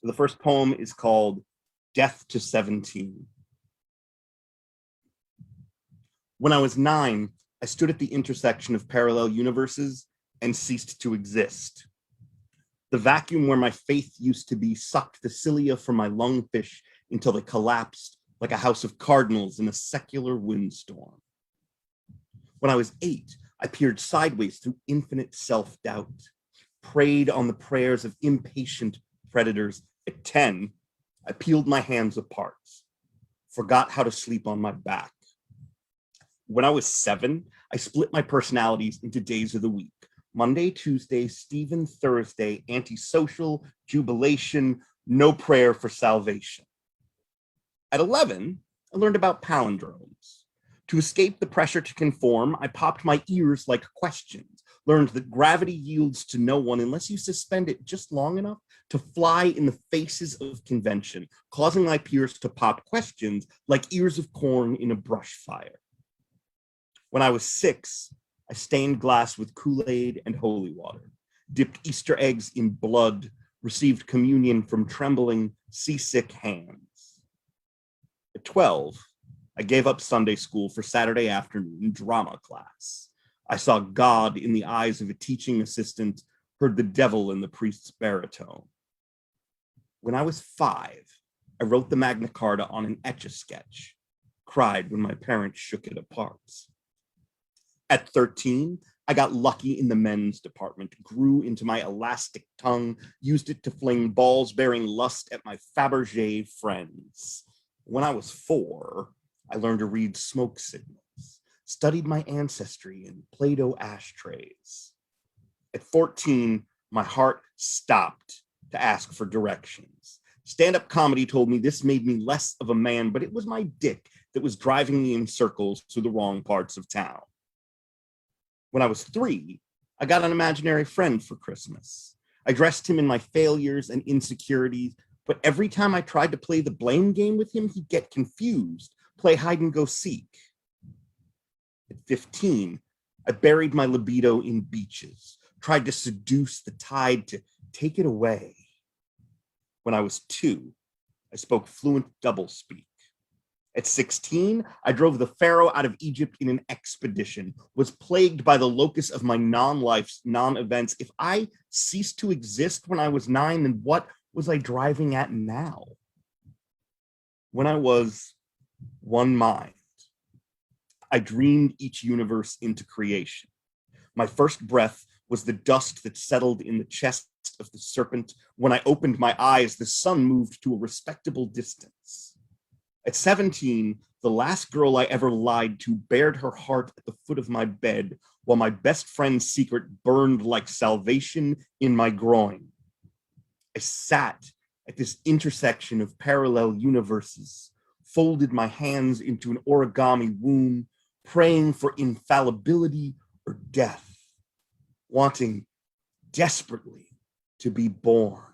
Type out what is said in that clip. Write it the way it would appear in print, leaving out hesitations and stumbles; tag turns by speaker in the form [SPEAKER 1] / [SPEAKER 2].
[SPEAKER 1] The first poem is called Death to 17. When I was 9, I stood at the intersection of parallel universes and ceased to exist. The vacuum where my faith used to be sucked the cilia from my lungfish until they collapsed like a house of cardinals in a secular windstorm. When I was 8, I peered sideways through infinite self-doubt, preyed on the prayers of impatient predators. At 10, I peeled my hands apart, forgot how to sleep on my back. When I was 7, I split my personalities into days of the week. Monday, Tuesday, Stephen, Thursday, antisocial, jubilation, no prayer for salvation. At 11, I learned about palindromes. To escape the pressure to conform, I popped my ears like questions, learned that gravity yields to no one unless you suspend it just long enough to fly in the faces of convention, causing my peers to pop questions like ears of corn in a brush fire. When I was 6, I stained glass with Kool-Aid and holy water, dipped Easter eggs in blood, received communion from trembling, seasick hands. At 12, I gave up Sunday school for Saturday afternoon drama class. I saw God in the eyes of a teaching assistant, heard the devil in the priest's baritone. When I was 5, I wrote the Magna Carta on an Etch-a-Sketch, cried when my parents shook it apart. At 13, I got lucky in the men's department, grew into my elastic tongue, used it to fling balls bearing lust at my Fabergé friends. When I was 4, I learned to read smoke signals, studied my ancestry in Play-Doh ashtrays. At 14, my heart stopped to ask for directions. Stand-up comedy told me this made me less of a man, but it was my dick that was driving me in circles through the wrong parts of town. When I was 3, I got an imaginary friend for Christmas. I dressed him in my failures and insecurities, but every time I tried to play the blame game with him, he'd get confused, play hide and go seek. At 15, I buried my libido in beaches, tried to seduce the tide to take it away. When I was 2, I spoke fluent doublespeak. At 16, I drove the Pharaoh out of Egypt in an expedition, was plagued by the locus of my non-life's non-events. If I ceased to exist when I was 9, then what was I driving at now? When I was one mind, I dreamed each universe into creation. My first breath was the dust that settled in the chest of the serpent. When I opened my eyes, the sun moved to a respectable distance. At 17, the last girl I ever lied to bared her heart at the foot of my bed, while my best friend's secret burned like salvation in my groin. I sat at this intersection of parallel universes, folded my hands into an origami womb, praying for infallibility or death, wanting desperately to be born.